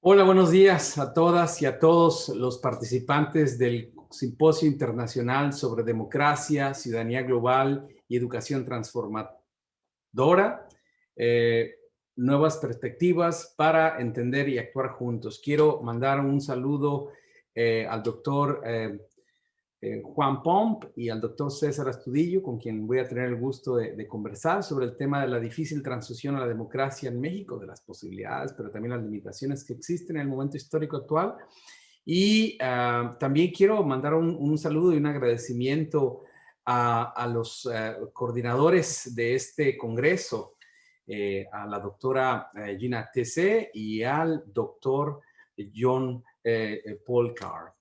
Hola, buenos días a todas y a todos los participantes del Simposio Internacional sobre Democracia, Ciudadanía Global y Educación Transformadora. eh, Nuevas perspectivas para entender y actuar juntos. Quiero mandar un saludo al doctor Juan Pomp y al doctor César Astudillo, con quien voy a tener el gusto de conversar sobre el tema de la difícil transición a la democracia en México, de las posibilidades, pero también las limitaciones que existen en el momento histórico actual. Y también quiero mandar un saludo y un agradecimiento a los coordinadores de este congreso, a la doctora Gina Tese y al doctor John Polkar,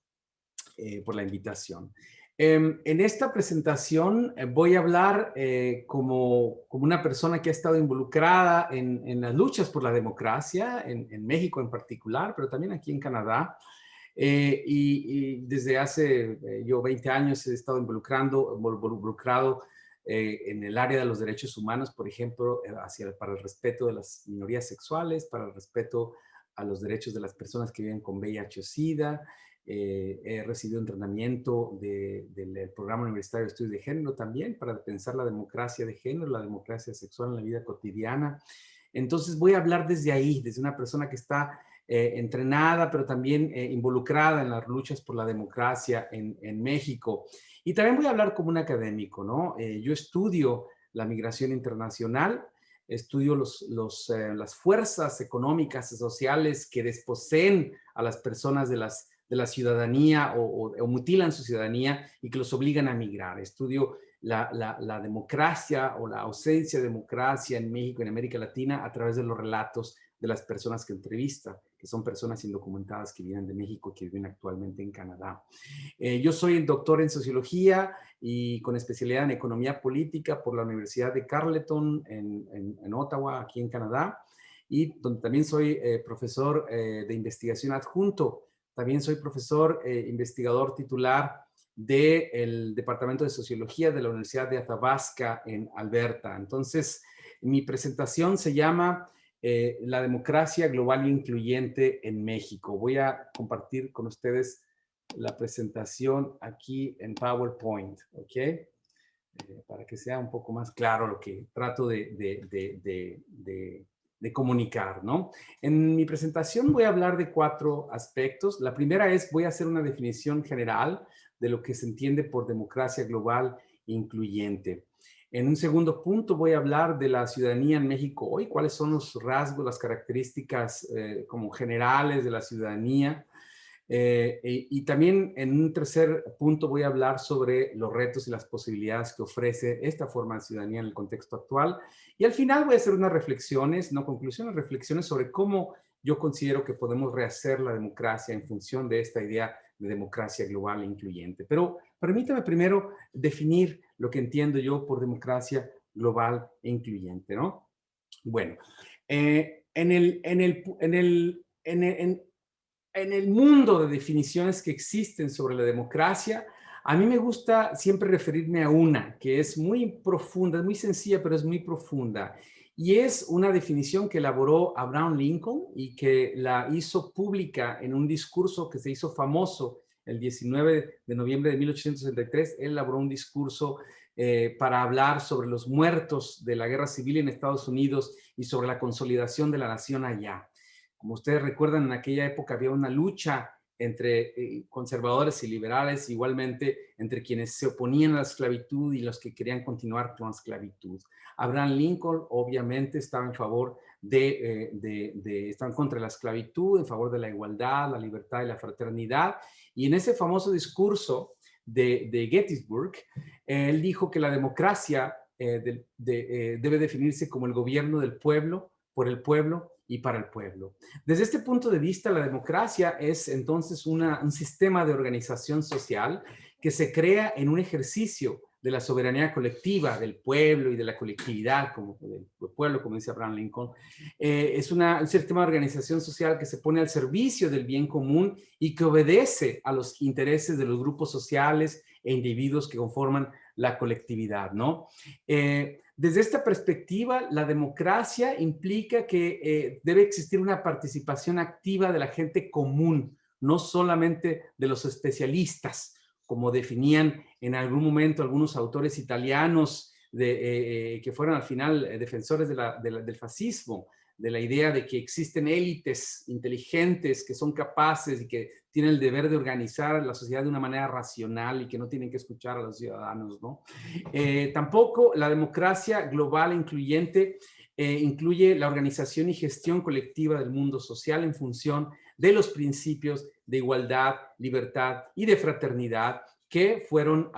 por la invitación. En esta presentación voy a hablar como una persona que ha estado involucrada en las luchas por la democracia, en México en particular, pero también aquí en Canadá. Y desde hace yo 20 años he estado involucrado en el área de los derechos humanos, por ejemplo, para el respeto de las minorías sexuales, para el respeto a los derechos de las personas que viven con VIH o SIDA. He recibido entrenamiento del Programa Universitario de Estudios de Género también para pensar la democracia de género, la democracia sexual en la vida cotidiana. Entonces voy a hablar desde ahí, desde una persona que está entrenada, pero también involucrada en las luchas por la democracia en México. Y también voy a hablar como un académico, ¿no? Yo estudio la migración internacional, estudio las fuerzas económicas y sociales que desposeen a las personas de la ciudadanía o mutilan su ciudadanía y que los obligan a migrar. Estudio la democracia o la ausencia de democracia en México, en América Latina, a través de los relatos de las personas que entrevista, que son personas indocumentadas que vienen de México, que viven actualmente en Canadá. Yo soy doctor en sociología y con especialidad en economía política por la Universidad de Carleton en Ottawa, aquí en Canadá, y donde también soy profesor de investigación adjunto. También soy profesor investigador titular del Departamento de Sociología de la Universidad de Athabasca en Alberta. Entonces, mi presentación se llama La democracia global e incluyente en México. Voy a compartir con ustedes la presentación aquí en PowerPoint, ¿ok? Para que sea un poco más claro lo que trato de comunicar, ¿no? En mi presentación voy a hablar de 4 aspectos. La primera es, voy a hacer una definición general de lo que se entiende por democracia global e incluyente. En un segundo punto voy a hablar de la ciudadanía en México hoy, cuáles son los rasgos, las características como generales de la ciudadanía. Y también en un tercer punto voy a hablar sobre los retos y las posibilidades que ofrece esta forma de ciudadanía en el contexto actual. Y al final voy a hacer unas reflexiones, no conclusiones, reflexiones sobre cómo yo considero que podemos rehacer la democracia en función de esta idea de democracia global e incluyente. Pero permítame primero definir lo que entiendo yo por democracia global e incluyente, ¿no? Bueno, en el mundo de definiciones que existen sobre la democracia, a mí me gusta siempre referirme a una que es muy profunda, es muy sencilla, pero es muy profunda. Y es una definición que elaboró Abraham Lincoln y que la hizo pública en un discurso que se hizo famoso el 19 de noviembre de 1863. Él elaboró un discurso para hablar sobre los muertos de la guerra civil en Estados Unidos y sobre la consolidación de la nación allá. Como ustedes recuerdan, en aquella época había una lucha entre conservadores y liberales, igualmente entre quienes se oponían a la esclavitud y los que querían continuar con la esclavitud. Abraham Lincoln obviamente estaba en favor estaba en contra de la esclavitud, en favor de la igualdad, la libertad y la fraternidad. Y en ese famoso discurso de Gettysburg, él dijo que la democracia debe definirse como el gobierno del pueblo, por el pueblo y para el pueblo. Desde este punto de vista, la democracia es entonces un sistema de organización social que se crea en un ejercicio de la soberanía colectiva del pueblo y de la colectividad, como del pueblo, como dice Abraham Lincoln. Es un sistema de organización social que se pone al servicio del bien común y que obedece a los intereses de los grupos sociales e individuos que conforman la colectividad, ¿no? Desde esta perspectiva, la democracia implica que debe existir una participación activa de la gente común, no solamente de los especialistas, como definían en algún momento algunos autores italianos que fueron al final defensores del fascismo, de la idea de que existen élites inteligentes que son capaces y que tienen el deber de organizar la sociedad de una manera racional y que no tienen que escuchar a los ciudadanos, ¿no? Tampoco la democracia global e incluyente incluye la organización y gestión colectiva del mundo social en función de los principios de igualdad, libertad y de fraternidad que fueron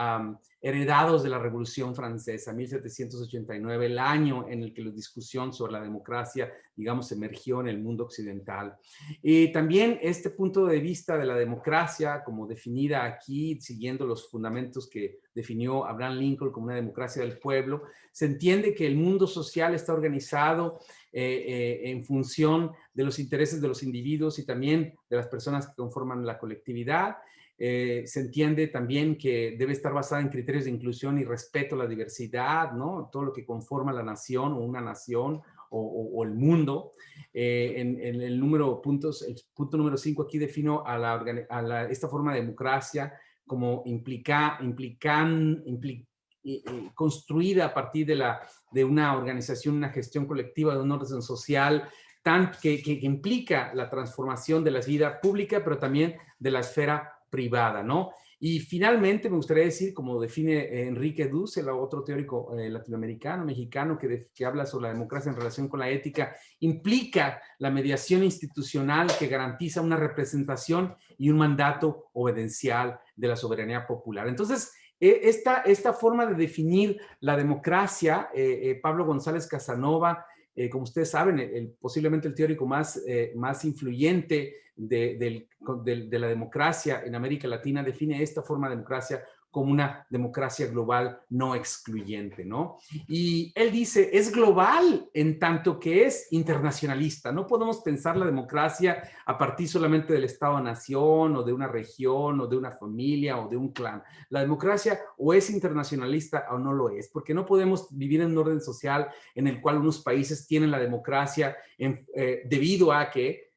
heredados de la Revolución Francesa, 1789, el año en el que la discusión sobre la democracia, digamos, emergió en el mundo occidental. Y también este punto de vista de la democracia, como definida aquí, siguiendo los fundamentos que definió Abraham Lincoln como una democracia del pueblo, se entiende que el mundo social está organizado en función de los intereses de los individuos y también de las personas que conforman la colectividad. Se entiende también que debe estar basada en criterios de inclusión y respeto a la diversidad, ¿no? Todo lo que conforma la nación o una nación o el mundo. En el punto número 5 aquí defino esta forma de democracia como construida a partir de una organización, una gestión colectiva, de un orden social, que implica la transformación de la vida pública, pero también de la esfera privada, ¿no? Y finalmente me gustaría decir, como define Enrique Dussel, otro teórico latinoamericano, mexicano, que habla sobre la democracia en relación con la ética, implica la mediación institucional que garantiza una representación y un mandato obediencial de la soberanía popular. Entonces, esta forma de definir la democracia, Pablo González Casanova, como ustedes saben, posiblemente el teórico más influyente de la democracia en América Latina, define esta forma de democracia como una democracia global no excluyente, ¿no? Y él dice, es global en tanto que es internacionalista. No podemos pensar la democracia a partir solamente del Estado-nación o de una región o de una familia o de un clan. La democracia o es internacionalista o no lo es, porque no podemos vivir en un orden social en el cual unos países tienen la democracia debido a que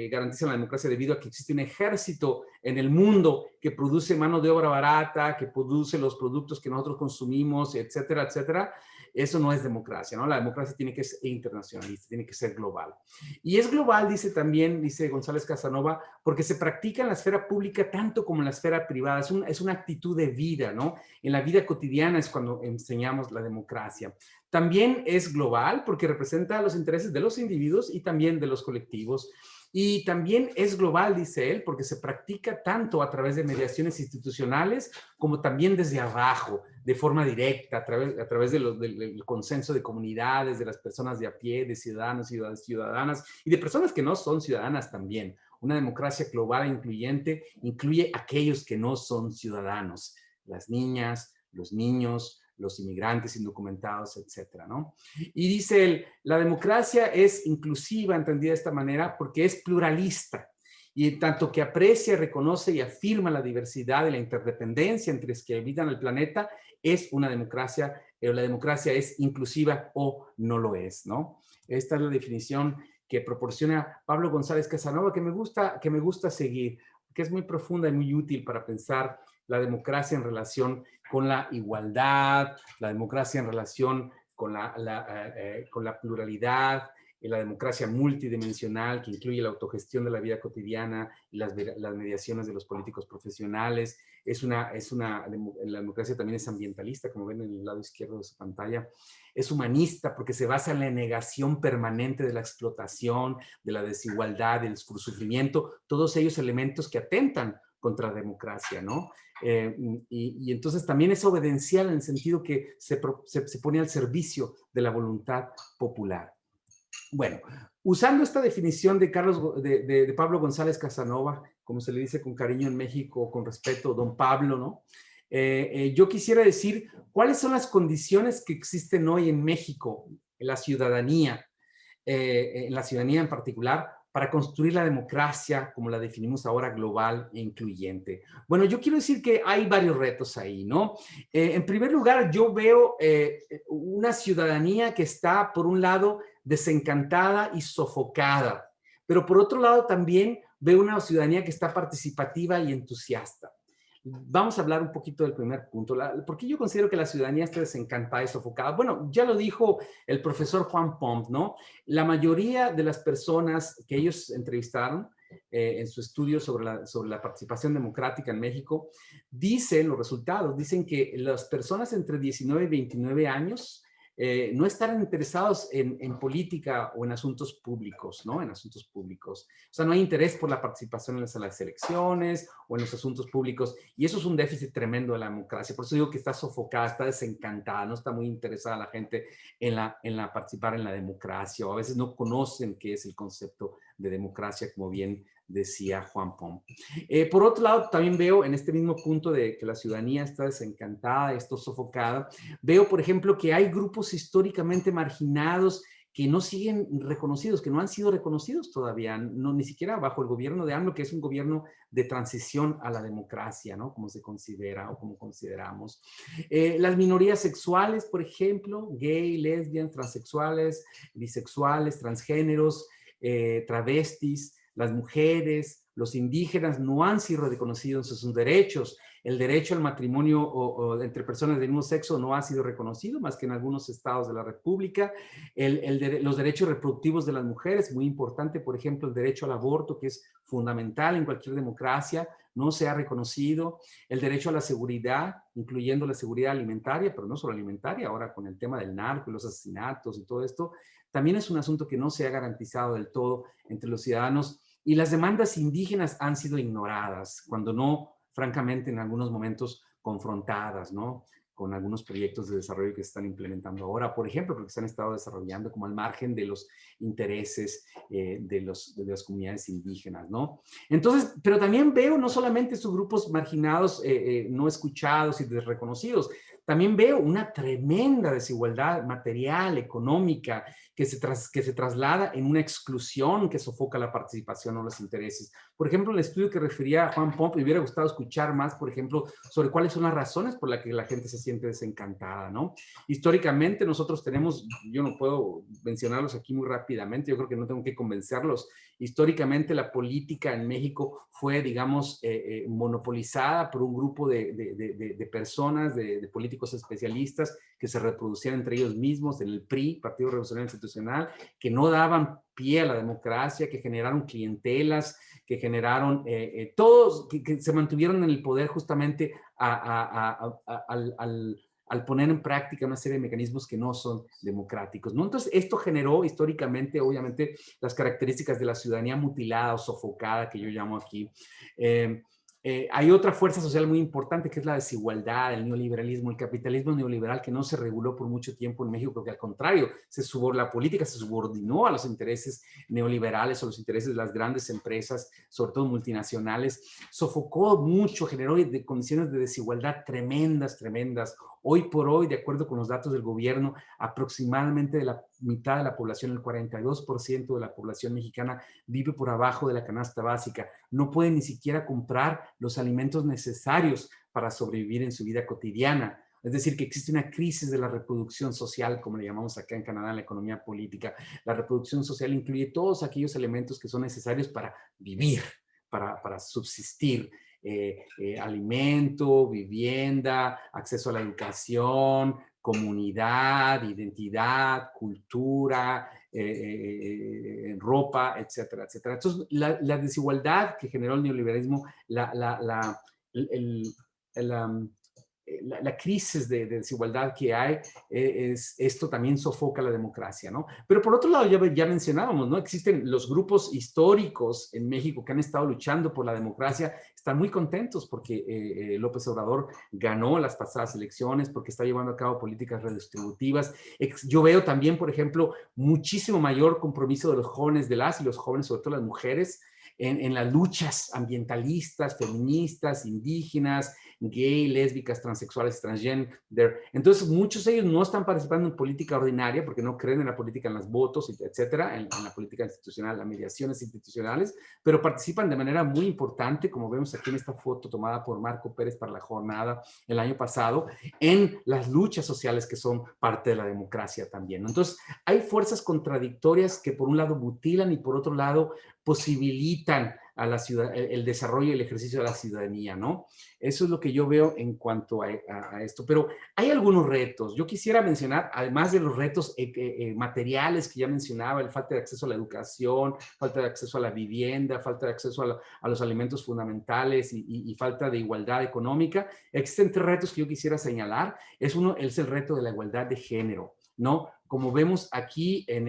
garantizan la democracia debido a que existe un ejército en el mundo que produce mano de obra barata, que produce los productos que nosotros consumimos, etcétera, etcétera. Eso no es democracia, ¿no? La democracia tiene que ser internacionalista, tiene que ser global. Y es global, dice González Casanova, porque se practica en la esfera pública tanto como en la esfera privada. Es una actitud de vida, ¿no? En la vida cotidiana es cuando enseñamos la democracia. También es global porque representa los intereses de los individuos y también de los colectivos. Y también es global, dice él, porque se practica tanto a través de mediaciones institucionales como también desde abajo, de forma directa, a través del consenso de comunidades, de las personas de a pie, de ciudadanos y ciudadanas, y de personas que no son ciudadanas también. Una democracia global e incluyente incluye a aquellos que no son ciudadanos, las niñas, los niños, los inmigrantes indocumentados, etcétera, ¿no? Y dice él, la democracia es inclusiva, entendida de esta manera, porque es pluralista, y en tanto que aprecia, reconoce y afirma la diversidad y la interdependencia entre los que habitan el planeta, es una democracia, la democracia es inclusiva o no lo es, ¿no? Esta es la definición que proporciona Pablo González Casanova, que me gusta seguir, que es muy profunda y muy útil para pensar la democracia en relación con la igualdad, la democracia en relación con la pluralidad, y la democracia multidimensional que incluye la autogestión de la vida cotidiana y las mediaciones de los políticos profesionales. La democracia también es ambientalista, como ven en el lado izquierdo de su pantalla. Es humanista porque se basa en la negación permanente de la explotación, de la desigualdad, del sufrimiento, todos ellos elementos que atentan contra la democracia, ¿no? Y entonces también es obediencial en el sentido que se pone al servicio de la voluntad popular. Bueno, usando esta definición de Pablo González Casanova, como se le dice con cariño en México, con respeto, don Pablo, ¿no? Yo quisiera decir cuáles son las condiciones que existen hoy en México, en la ciudadanía en particular, para construir la democracia como la definimos ahora, global e incluyente? Bueno, yo quiero decir que hay varios retos ahí, ¿no? En primer lugar, yo veo una ciudadanía que está, por un lado, desencantada y sofocada, pero por otro lado también veo una ciudadanía que está participativa y entusiasta. Vamos a hablar un poquito del primer punto. ¿Por qué yo considero que la ciudadanía está desencantada y sofocada? Bueno, ya lo dijo el profesor Juan Pomp, ¿no? La mayoría de las personas que ellos entrevistaron en su estudio sobre la participación democrática en México, dicen los resultados, dicen que las personas entre 19 y 29 años no estarán interesados en política o en asuntos públicos, ¿no? En asuntos públicos. O sea, no hay interés por la participación en las elecciones o en los asuntos públicos. Y eso es un déficit tremendo de la democracia. Por eso digo que está sofocada, está desencantada, no está muy interesada la gente en la participar en la democracia, o a veces no conocen qué es el concepto de democracia, como bien decía Juan Pomp. Por otro lado, también veo en este mismo punto de que la ciudadanía está desencantada, está sofocada, veo, por ejemplo, que hay grupos históricamente marginados que no siguen reconocidos, que no han sido reconocidos todavía, no, ni siquiera bajo el gobierno de AMLO, que es un gobierno de transición a la democracia, ¿no? Como se considera o como consideramos. Las minorías sexuales, por ejemplo, gay, lesbianas, transexuales, bisexuales, transgéneros, travestis, las mujeres, los indígenas no han sido reconocidos en sus derechos. El derecho al matrimonio entre personas del mismo sexo no ha sido reconocido más que en algunos estados de la República. Los derechos reproductivos de las mujeres, muy importante, por ejemplo, el derecho al aborto, que es fundamental en cualquier democracia, no se ha reconocido. El derecho a la seguridad, incluyendo la seguridad alimentaria, pero no solo alimentaria, ahora con el tema del narco y los asesinatos y todo esto, también es un asunto que no se ha garantizado del todo entre los ciudadanos. Y las demandas indígenas han sido ignoradas, cuando no, francamente, en algunos momentos confrontadas, ¿no? Con algunos proyectos de desarrollo que se están implementando ahora, por ejemplo, porque se han estado desarrollando como al margen de los intereses de las comunidades indígenas, ¿no? Entonces, pero también veo no solamente estos grupos marginados, no escuchados y desreconocidos, también veo una tremenda desigualdad material, económica, que se traslada en una exclusión que sofoca la participación o los intereses. Por ejemplo, el estudio que refería a Juan Pomp, me hubiera gustado escuchar más, por ejemplo, sobre cuáles son las razones por las que la gente se siente desencantada, ¿no? Históricamente nosotros tenemos, yo no puedo mencionarlos aquí muy rápidamente, yo creo que no tengo que convencerlos. Históricamente la política en México fue, digamos, monopolizada por un grupo de personas, de políticos especialistas que se reproducían entre ellos mismos en el PRI, Partido Revolucionario Institucional, que no daban pie a la democracia, que generaron clientelas, que generaron todos, que se mantuvieron en el poder justamente al poner en práctica una serie de mecanismos que no son democráticos, ¿no? Entonces, esto generó históricamente, obviamente, las características de la ciudadanía mutilada o sofocada, que yo llamo aquí. Hay otra fuerza social muy importante que es la desigualdad, el neoliberalismo, el capitalismo neoliberal que no se reguló por mucho tiempo en México, porque al contrario, la política se subordinó a los intereses neoliberales o los intereses de las grandes empresas, sobre todo multinacionales, sofocó mucho, generó condiciones de desigualdad tremendas, tremendas. Hoy por hoy, de acuerdo con los datos del gobierno, aproximadamente de la mitad de la población, el 42% de la población mexicana vive por abajo de la canasta básica. No puede ni siquiera comprar los alimentos necesarios para sobrevivir en su vida cotidiana. Es decir, que existe una crisis de la reproducción social, como le llamamos acá en Canadá en la economía política. La reproducción social incluye todos aquellos elementos que son necesarios para vivir, para subsistir. Alimento, vivienda, acceso a la educación, comunidad, identidad, cultura, ropa, etcétera, etcétera. Entonces, la desigualdad que generó el neoliberalismo, el, la crisis de desigualdad que hay, esto también sofoca la democracia, ¿no? Pero por otro lado, ya mencionábamos, ¿no? Existen los grupos históricos en México que han estado luchando por la democracia, están muy contentos porque López Obrador ganó las pasadas elecciones, porque está llevando a cabo políticas redistributivas. Yo veo también, por ejemplo, muchísimo mayor compromiso de los jóvenes, de las y los jóvenes, sobre todo las mujeres, en las luchas ambientalistas, feministas, indígenas, gay, lésbicas, transexuales, transgender. Entonces, muchos de ellos no están participando en política ordinaria porque no creen en la política, en los votos, etcétera, en la política institucional, las mediaciones institucionales, pero participan de manera muy importante, como vemos aquí en esta foto tomada por Marco Pérez para la jornada el año pasado, en las luchas sociales que son parte de la democracia también, ¿no? Entonces, hay fuerzas contradictorias que por un lado mutilan y por otro lado posibilitan a la ciudad, el desarrollo y el ejercicio de la ciudadanía, ¿no? Eso es lo que yo veo en cuanto a esto. Pero hay algunos retos. Yo quisiera mencionar, además de los retos materiales que ya mencionaba, el falta de acceso a la educación, falta de acceso a la vivienda, falta de acceso a los alimentos fundamentales y falta de igualdad económica, existen tres retos que yo quisiera señalar. Uno es el reto de la igualdad de género, ¿no? Como vemos aquí en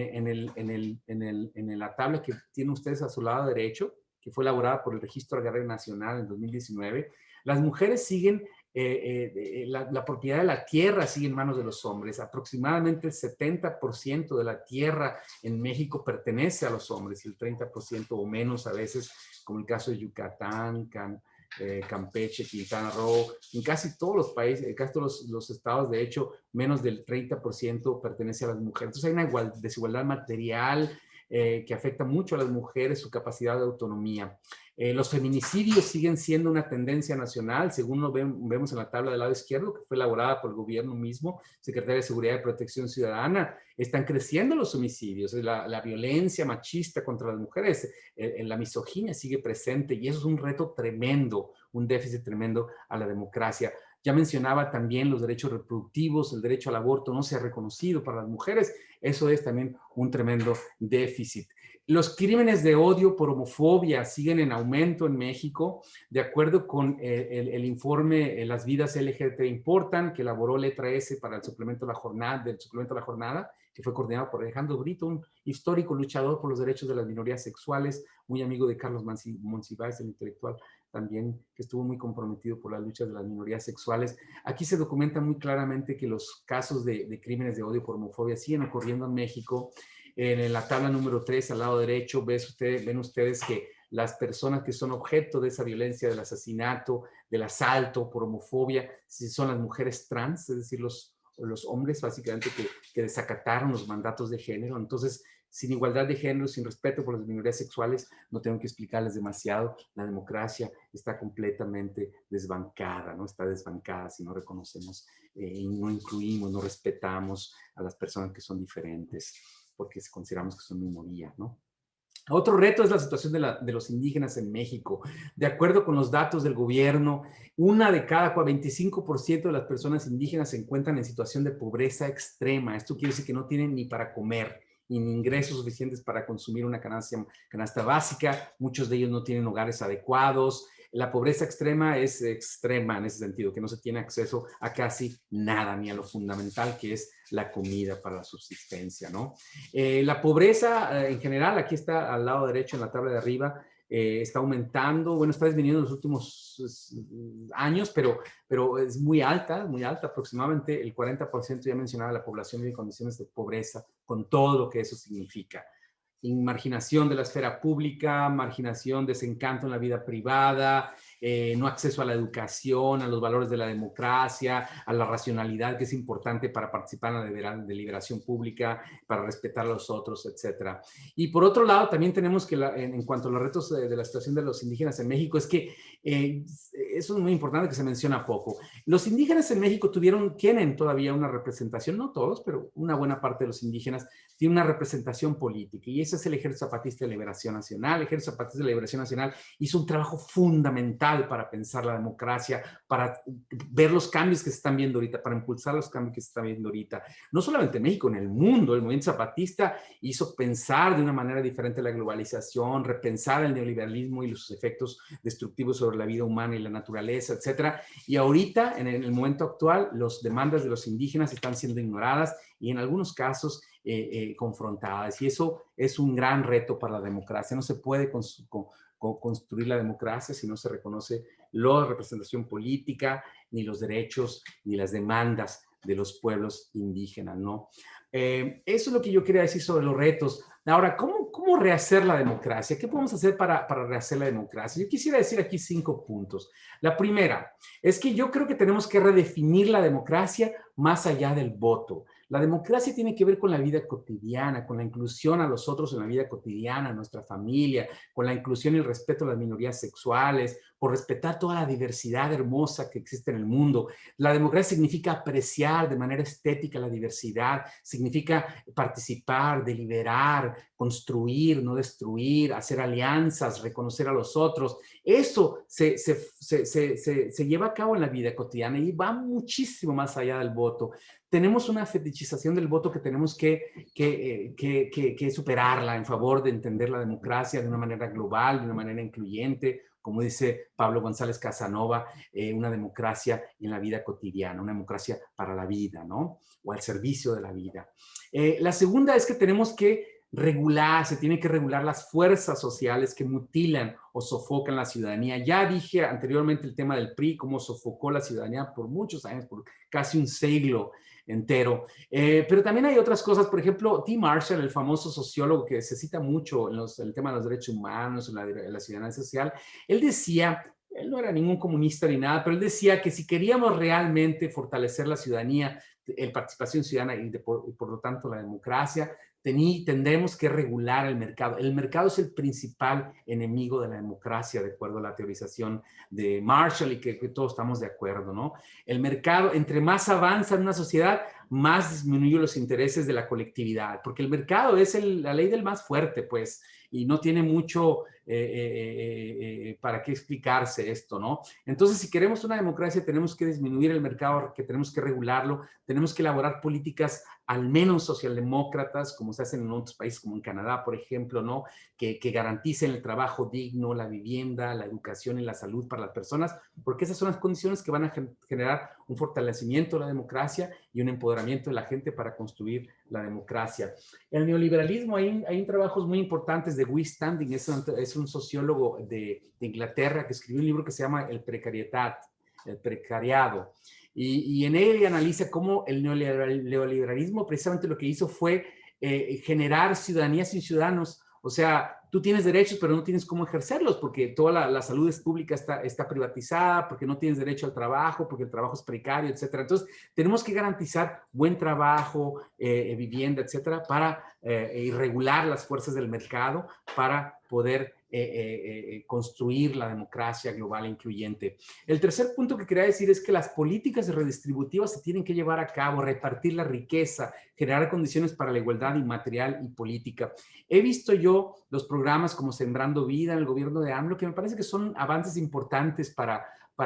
la tabla que tienen ustedes a su lado derecho, que fue elaborada por el Registro Agrario Nacional en 2019, las mujeres siguen, la propiedad de la tierra sigue en manos de los hombres. Aproximadamente el 70% de la tierra en México pertenece a los hombres y el 30% o menos a veces, como el caso de Yucatán, Campeche, Quintana Roo, en casi todos los países, en casi todos los estados, de hecho, menos del 30% pertenece a las mujeres. Entonces hay una desigualdad material que afecta mucho a las mujeres, su capacidad de autonomía. Los feminicidios siguen siendo una tendencia nacional, según lo vemos en la tabla del lado izquierdo, que fue elaborada por el gobierno mismo, Secretaría de Seguridad y Protección Ciudadana. Están creciendo los homicidios, la violencia machista contra las mujeres, la misoginia sigue presente y eso es un reto tremendo, un déficit tremendo a la democracia. Ya mencionaba también los derechos reproductivos, el derecho al aborto no se ha reconocido para las mujeres, eso es también un tremendo déficit. Los crímenes de odio por homofobia siguen en aumento en México, de acuerdo con el informe Las vidas LGBT importan, que elaboró Letra S para el suplemento de la jornada, que fue coordinado por Alejandro Brito, un histórico luchador por los derechos de las minorías sexuales, muy amigo de Carlos Monsiváis, el intelectual también, que estuvo muy comprometido por las luchas de las minorías sexuales. Aquí se documenta muy claramente que los casos de crímenes de odio por homofobia siguen ocurriendo en México. En la tabla número 3, al lado derecho, ven ustedes que las personas que son objeto de esa violencia, del asesinato, del asalto por homofobia, son las mujeres trans, es decir, los hombres básicamente que desacataron los mandatos de género. Entonces, sin igualdad de género, sin respeto por las minorías sexuales, no tengo que explicarles demasiado, la democracia está completamente desbancada, ¿no? Está desbancada si no reconocemos y no incluimos, no respetamos a las personas que son diferentes, porque consideramos que son minoría, ¿no? Otro reto es la situación de los indígenas en México. De acuerdo con los datos del gobierno, 25% de las personas indígenas se encuentran en situación de pobreza extrema. Esto quiere decir que no tienen ni para comer, ni ingresos suficientes para consumir una canasta básica. Muchos de ellos no tienen hogares adecuados. La pobreza extrema es extrema en ese sentido, que no se tiene acceso a casi nada, ni a lo fundamental que es la comida para la subsistencia, ¿no? La pobreza en general, aquí está al lado derecho en la tabla de arriba, está aumentando, bueno, está disminuyendo en los últimos años, pero es muy alta, aproximadamente el 40% ya mencionaba la población vive en condiciones de pobreza, con todo lo que eso significa. Marginación de la esfera pública, marginación, desencanto en la vida privada, no acceso a la educación, a los valores de la democracia, a la racionalidad que es importante para participar en la deliberación pública, para respetar a los otros, etc. Y por otro lado, también tenemos que en cuanto a los retos de la situación de los indígenas en México, es que eso es muy importante que se menciona poco. Los indígenas en México tienen todavía una representación, no todos, pero una buena parte de los indígenas tiene una representación política, y ese es el Ejército Zapatista de Liberación Nacional. El Ejército Zapatista de Liberación Nacional hizo un trabajo fundamental para pensar la democracia, para ver los cambios que se están viendo ahorita, para impulsar los cambios que se están viendo ahorita. No solamente en México, en el mundo. El movimiento zapatista hizo pensar de una manera diferente la globalización, repensar el neoliberalismo y sus efectos destructivos sobre la vida humana y la naturaleza, etcétera. Y ahorita, en el momento actual, las demandas de los indígenas están siendo ignoradas y en algunos casos confrontadas, y eso es un gran reto para la democracia. No se puede construir la democracia si no se reconoce la representación política, ni los derechos, ni las demandas de los pueblos indígenas, ¿no? Eso es lo que yo quería decir sobre los retos. Ahora, ¿cómo rehacer la democracia? ¿Qué podemos hacer para rehacer la democracia? Yo quisiera decir aquí 5 puntos. La primera es que yo creo que tenemos que redefinir la democracia más allá del voto. La democracia tiene que ver con la vida cotidiana, con la inclusión a los otros en la vida cotidiana, en nuestra familia, con la inclusión y el respeto a las minorías sexuales, por respetar toda la diversidad hermosa que existe en el mundo. La democracia significa apreciar de manera estética la diversidad, significa participar, deliberar, construir, no destruir, hacer alianzas, reconocer a los otros. Eso se lleva a cabo en la vida cotidiana y va muchísimo más allá del voto. Tenemos una fetichización del voto que tenemos que superarla en favor de entender la democracia de una manera global, de una manera incluyente, como dice Pablo González Casanova, una democracia en la vida cotidiana, una democracia para la vida, ¿no? O al servicio de la vida. La segunda es que tenemos que regular, se tiene que regular las fuerzas sociales que mutilan o sofocan la ciudadanía. Ya dije anteriormente el tema del PRI, cómo sofocó la ciudadanía por muchos años, por casi un siglo entero. Pero también hay otras cosas, por ejemplo, T. Marshall, el famoso sociólogo que se cita mucho en el tema de los derechos humanos, en la ciudadanía social, él decía, él no era ningún comunista ni nada, pero él decía que si queríamos realmente fortalecer la ciudadanía, la participación ciudadana y por lo tanto la democracia, tendremos que regular el mercado. El mercado es el principal enemigo de la democracia, de acuerdo a la teorización de Marshall y que todos estamos de acuerdo, ¿no? El mercado, entre más avanza en una sociedad, más disminuye los intereses de la colectividad, porque el mercado es la ley del más fuerte, pues, y no tiene mucho para qué explicarse esto, ¿no? Entonces, si queremos una democracia, tenemos que disminuir el mercado, que tenemos que regularlo, tenemos que elaborar políticas al menos socialdemócratas, como se hacen en otros países, como en Canadá, por ejemplo, ¿no? Que garanticen el trabajo digno, la vivienda, la educación y la salud para las personas, porque esas son las condiciones que van a generar un fortalecimiento de la democracia y un empoderamiento de la gente para construir la democracia. El neoliberalismo, hay trabajos muy importantes de Guy Standing, es un sociólogo de Inglaterra que escribió un libro que se llama El precariado. Y en él analiza cómo el neoliberalismo precisamente lo que hizo fue generar ciudadanía sin ciudadanos. O sea, tú tienes derechos, pero no tienes cómo ejercerlos, porque toda la salud pública está privatizada, porque no tienes derecho al trabajo, porque el trabajo es precario, etcétera. Entonces, tenemos que garantizar buen trabajo, vivienda, etcétera, para regular las fuerzas del mercado para poder construir la democracia global e incluyente. El tercer punto que quería decir es que las políticas redistributivas se tienen que llevar a cabo, repartir la riqueza, generar condiciones para la igualdad material y política. He visto yo los programas como Sembrando Vida en el gobierno de AMLO, que me parece que son avances importantes para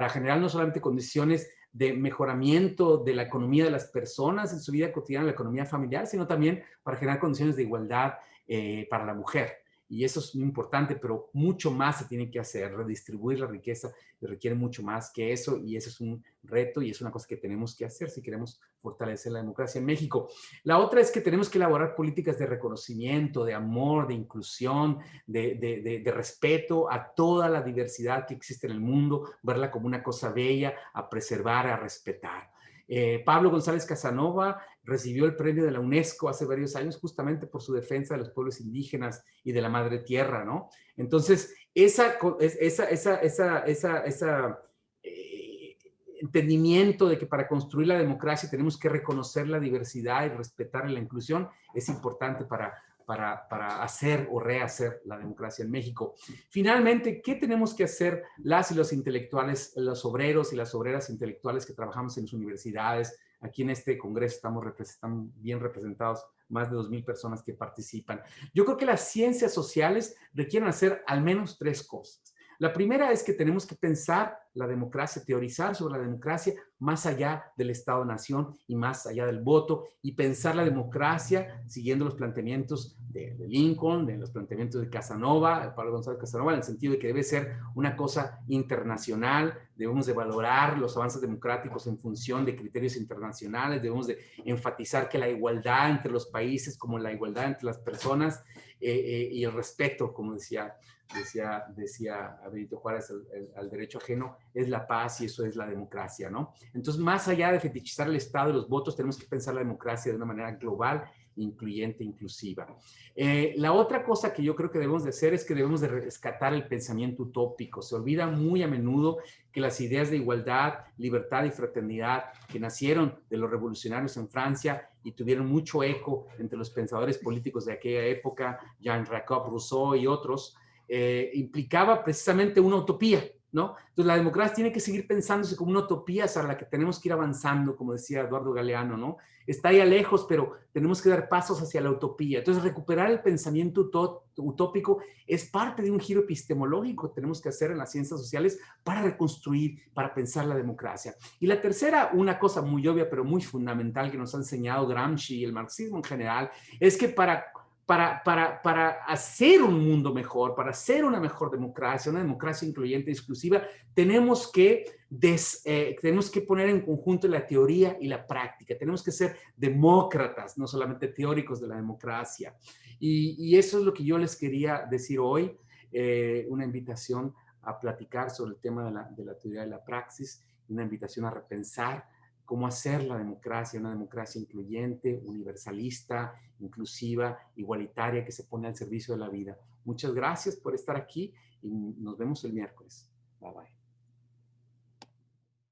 generar no solamente condiciones de mejoramiento de la economía de las personas en su vida cotidiana, la economía familiar, sino también para generar condiciones de igualdad para la mujer. Y eso es muy importante, pero mucho más se tiene que hacer. Redistribuir la riqueza requiere mucho más que eso, y eso es un reto y es una cosa que tenemos que hacer si queremos fortalecer la democracia en México. La otra es que tenemos que elaborar políticas de reconocimiento, de amor, de inclusión, de respeto a toda la diversidad que existe en el mundo, verla como una cosa bella, a preservar, a respetar. Pablo González Casanova recibió el premio de la UNESCO hace varios años justamente por su defensa de los pueblos indígenas y de la madre tierra, ¿no? Entonces, entendimiento de que para construir la democracia tenemos que reconocer la diversidad y respetar la inclusión es importante para hacer o rehacer la democracia en México. Finalmente, ¿qué tenemos que hacer las y los intelectuales, los obreros y las obreras intelectuales que trabajamos en las universidades? Aquí en este congreso están bien representados más de 2,000 personas que participan. Yo creo que las ciencias sociales requieren hacer al menos 3 cosas. La primera es que tenemos que pensar la democracia, teorizar sobre la democracia más allá del Estado-nación y más allá del voto, y pensar la democracia siguiendo los planteamientos de Lincoln, de los planteamientos de Casanova, Pablo González Casanova, en el sentido de que debe ser una cosa internacional, debemos de valorar los avances democráticos en función de criterios internacionales, debemos de enfatizar que la igualdad entre los países, como la igualdad entre las personas y el respeto, como decía decía a Benito Juárez, al derecho ajeno es la paz y eso es la democracia, ¿no? Entonces, más allá de fetichizar el Estado y los votos, tenemos que pensar la democracia de una manera global, incluyente, inclusiva. La otra cosa que yo creo que debemos de hacer es que debemos de rescatar el pensamiento utópico. Se olvida muy a menudo que las ideas de igualdad, libertad y fraternidad que nacieron de los revolucionarios en Francia y tuvieron mucho eco entre los pensadores políticos de aquella época, Jean-Jacques Rousseau y otros, implicaba precisamente una utopía, ¿no? Entonces la democracia tiene que seguir pensándose como una utopía hacia la que tenemos que ir avanzando, como decía Eduardo Galeano, ¿no? Está ya lejos, pero tenemos que dar pasos hacia la utopía. Entonces recuperar el pensamiento utópico es parte de un giro epistemológico que tenemos que hacer en las ciencias sociales para reconstruir, para pensar la democracia. Y la tercera, una cosa muy obvia, pero muy fundamental que nos ha enseñado Gramsci y el marxismo en general, es que para hacer un mundo mejor, para hacer una mejor democracia, una democracia incluyente y exclusiva, tenemos que poner en conjunto la teoría y la práctica. Tenemos que ser demócratas, no solamente teóricos de la democracia. Y eso es lo que yo les quería decir hoy, una invitación a platicar sobre el tema de la teoría de la praxis, una invitación a repensar cómo hacer la democracia, una democracia incluyente, universalista, inclusiva, igualitaria, que se pone al servicio de la vida. Muchas gracias por estar aquí y nos vemos el miércoles. Bye bye.